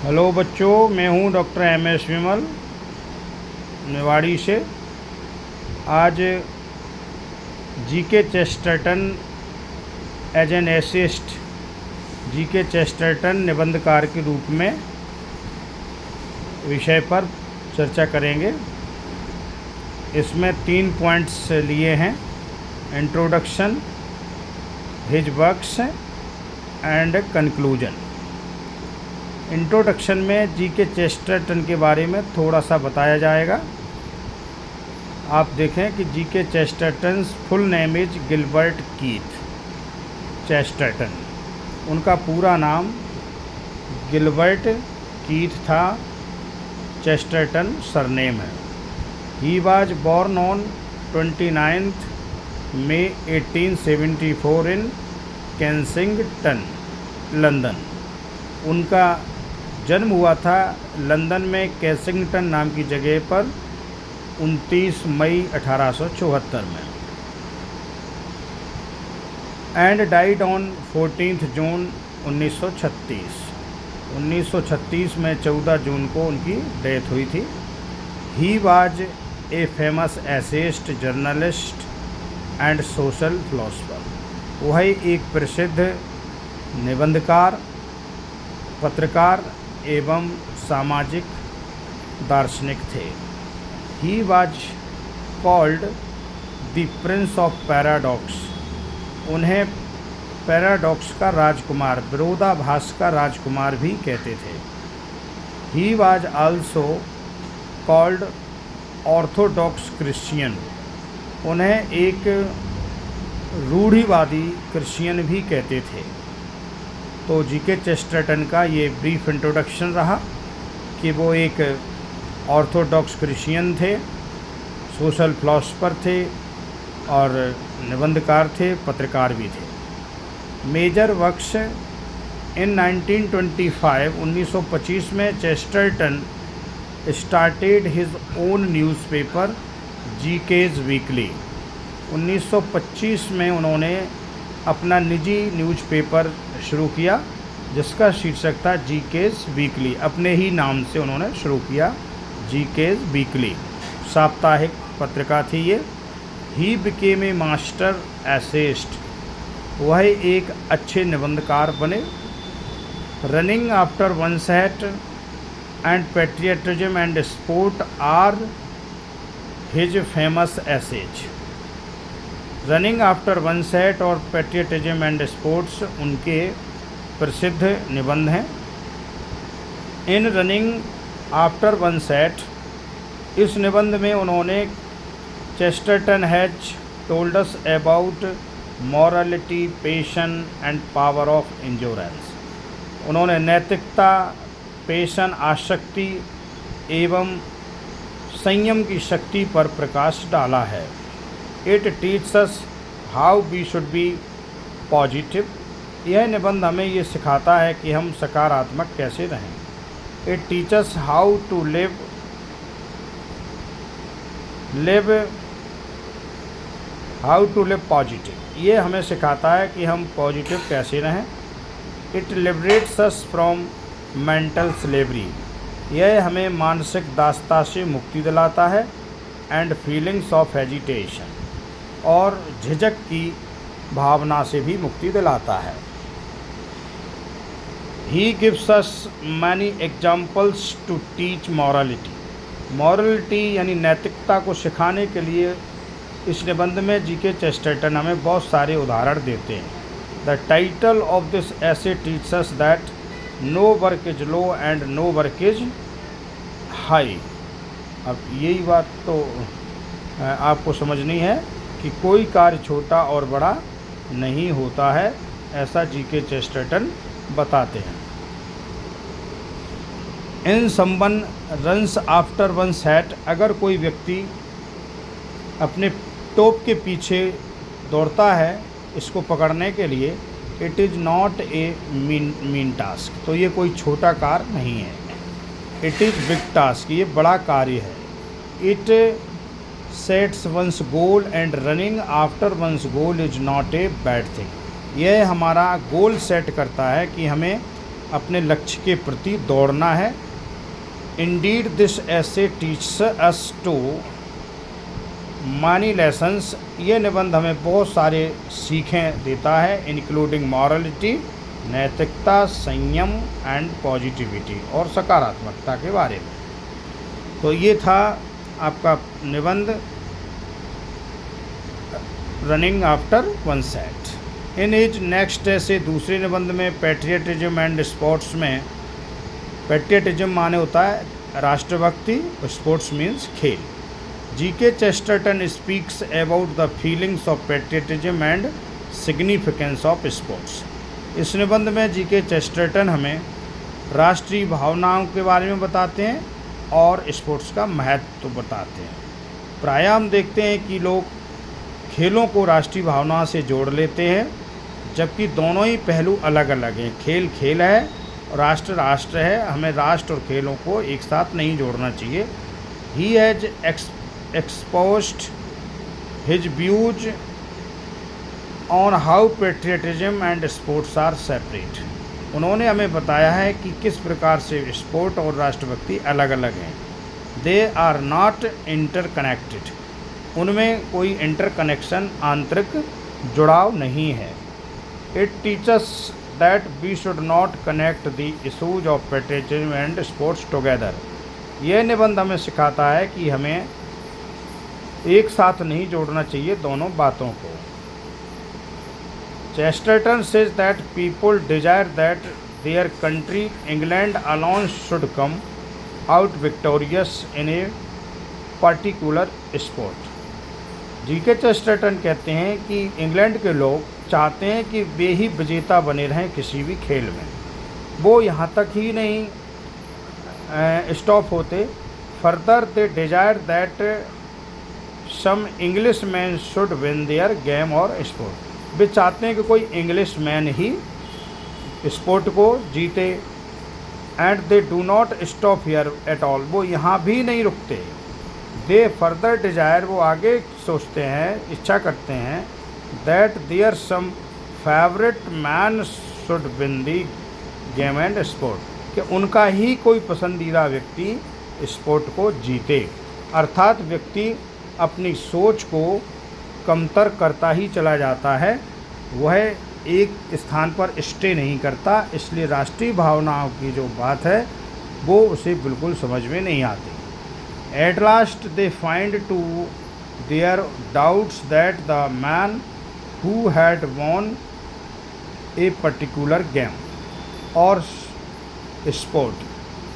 Hello बच्चों, मैं हूं डॉक्टर एम.एस. विमल, मेवाड़ी से। आज G K Chesterton as an essayist, G K Chesterton निबंधकार के रूप में विषय पर चर्चा करेंगे। इसमें 3 पॉइंट्स लिए हैं: introduction, his works and conclusion. Introduction में जीके चेस्टरटन के बारे में थोड़ा सा बताया जाएगा। आप देखें कि GK Chesterton full name is Gilbert Keith Chesterton. उनका पूरा नाम गिलबर्ट कीथ था, चेस्टरटन सरनेम है। He was born on 29 May 1874 in Kensington, London. उनका जन्म हुआ था लंदन में केंसिंगटन नाम की जगह पर 29 मई 1874 में, एंड डाइड ऑन 14 जून 1936। 1936 में 14 जून को उनकी डेथ हुई थी। He was a famous essayist, journalist and social philosopher. वह एक प्रसिद्ध निबंधकार, पत्रकार एवं सामाजिक दार्शनिक थे। He was called the Prince of paradox. उन्हें पैराडॉक्स का राजकुमार, विरोधाभास का राजकुमार भी कहते थे। He was also called Orthodox Christian. उन्हें एक रूढ़िवादी क्रिश्चियन भी कहते थे। तो जीके चेस्टरटन का ये ब्रीफ इंट्रोडक्शन रहा कि वो एक ऑर्थोडॉक्स क्रिश्चियन थे, सोशल फिलोसफर थे और निबंधकार थे, पत्रकार भी थे। मेजर वर्क्स इन 1925 में Chesterton started his own newspaper G K's weekly. 1925 में उन्होंने अपना निजी न्यूज़पेपर शुरू किया जिसका शीर्षक था जीकेज वीकली। अपने ही नाम से उन्होंने शुरू किया, जीकेज वीकली, साप्ताहिक पत्रिका थी ये। He became a master essayist. वह एक अच्छे निबंधकार बने। Running after one's hat and patriotism and sport are his famous essays. Running after one's hat और पैट्रियटिज्म एंड स्पोर्ट्स उनके प्रसिद्ध निबंध हैं। In running after one's hat, इस निबंध में उन्होंने Chesterton has told us about morality, passion and power of insurance. उन्होंने नैतिकता, पैशन, आसक्ति एवं संयम की शक्ति पर प्रकाश डाला है। It teaches us how we should be positive. यह निबंध हमें ये सिखाता है कि हम सकारात्मक कैसे रहें। It teaches how to live positive. ये हमें सिखाता है कि हम पॉजिटिव कैसे रहें। It liberates us from mental slavery. यह हमें मानसिक दासता से मुक्ति दिलाता है। एंड फीलिंग्स ऑफ एजिटेशन, और झिझक की भावना से भी मुक्ति दिलाता है। He gives us many examples to teach morality. Morality यानी नैतिकता को सिखाने के लिए इस निबंध में जीके चेस्टरटन हमें बहुत सारे उदाहरण देते हैं। The title of this essay teaches us that no work is low and no work is high. अब यही बात तो आपको समझनी है कि कोई कार्य छोटा और बड़ा नहीं होता है, ऐसा जीके चेस्टरटन बताते हैं। In someone runs after one's hat, अगर कोई व्यक्ति अपने टोप के पीछे दौड़ता है इसको पकड़ने के लिए, it is not a mean task. तो ये कोई छोटा कार्य नहीं है। इट इज़ बिग टास्क, ये बड़ा कार्य है। It sets one's goal and running after one's goal is not a bad thing. यह हमारा गोल सेट करता है कि हमें अपने लक्ष्य के प्रति दौड़ना है। Indeed this essay teaches us too many lessons, ये निबंध हमें बहुत सारे सीखें देता है, इंक्लूडिंग मॉरलिटी, नैतिकता, संयम एंड पॉजिटिविटी, और सकारात्मकता के बारे में। तो ये था आपका निबंध running after one set. In is next ऐसे दूसरे निबंध में पैट्रियटिज्म एंड स्पोर्ट्स में, पैट्रियटिज्म माने होता है राष्ट्रभक्ति, स्पोर्ट्स मीन्स खेल। GK Chesterton speaks about the feelings of patriotism and significance of sports. इस निबंध में जीके चेस्टरटन हमें राष्ट्रीय भावनाओं के बारे में बताते हैं और स्पोर्ट्स का महत्व बताते हैं। प्रायः हम देखते हैं कि लोग खेलों को राष्ट्रीय भावना से जोड़ लेते हैं, जबकि दोनों ही पहलू अलग अलग हैं। खेल खेल है और राष्ट्र राष्ट्र है। हमें राष्ट्र और खेलों को एक साथ नहीं जोड़ना चाहिए। He has exposed his views on how patriotism and sports are separate. उन्होंने हमें बताया है कि किस प्रकार से स्पोर्ट और राष्ट्रभक्ति अलग अलग हैं। दे आर नॉट इंटरकनेक्टेड, उनमें कोई इंटरकनेक्शन, आंतरिक जुड़ाव नहीं है। It teaches that we should not connect the issues of patriotism and sports together. यह निबंध हमें सिखाता है कि हमें एक साथ नहीं जोड़ना चाहिए दोनों बातों को। Chesterton says that people desire that their country, England alone, should come out victorious in a particular sport. GK Chesterton कहते हैं कि इंग्लैंड के लोग चाहते हैं कि वे ही विजेता बने रहें किसी भी खेल में। वो यहाँ तक ही नहीं स्टॉप होते, further they desire that some English man should win their game और स्पोर्ट। वे चाहते हैं कि कोई इंग्लिश मैन ही स्पोर्ट को जीते। And they do not stop here at all, वो यहाँ भी नहीं रुकते। दे फर्दर डिजायर, वो आगे सोचते हैं, इच्छा करते हैं, that their some favourite man should win the game and sport, कि उनका ही कोई पसंदीदा व्यक्ति स्पोर्ट को जीते। अर्थात व्यक्ति अपनी सोच को कमतर करता ही चला जाता है, वह एक स्थान पर स्टे नहीं करता। इसलिए राष्ट्रीय भावनाओं की जो बात है वो उसे बिल्कुल समझ में नहीं आती। At last they find to their doubts that the man who had won a particular game और स्पोर्ट,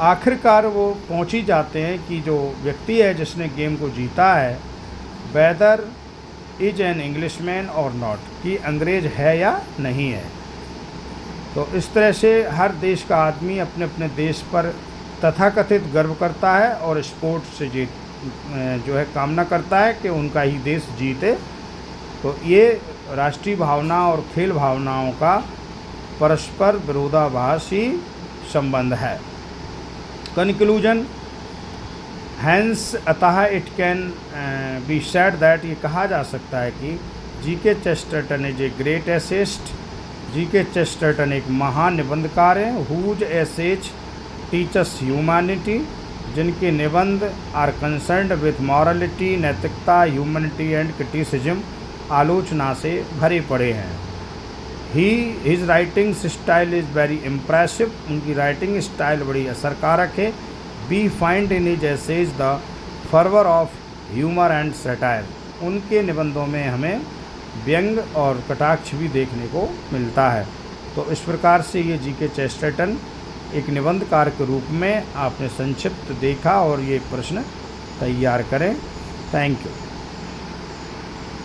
आखिरकार वो पहुंच ही जाते हैं कि जो व्यक्ति है जिसने गेम को जीता है, वेदर इज एन इंग्लिशमैन और नॉट, कि अंग्रेज है या नहीं है। तो इस तरह से हर देश का आदमी अपने अपने देश पर तथाकथित गर्व करता है और स्पोर्ट से जो है कामना करता है कि उनका ही देश जीते। तो ये राष्ट्रीय भावना और खेल भावनाओं का परस्पर विरोधाभासी संबंध है। कंक्लूजन, हैंस अतः it can be said that, ये कहा जा सकता है कि GK Chesterton is a great essayist. G K Chesterton एक महान निबंधकार हैं। हुज एसेज टीचर्स ह्यूमैनिटी, जिनके निबंध आर कंसर्न्ड विथ मॉरलिटी, नैतिकता, ह्यूमैनिटी एंड क्रिटिसिज्म, आलोचना से भरे पड़े हैं। His writing style is very impressive, उनकी राइटिंग स्टाइल बड़ी असरकारक है। We find in his essays the fervour of humour and satire, उनके निबंधों में हमें व्यंग और कटाक्ष भी देखने को मिलता है। तो इस प्रकार से ये जीके चेस्टरटन एक निबंधकार के रूप में आपने संक्षिप्त देखा और ये प्रश्न तैयार करें। Thank you.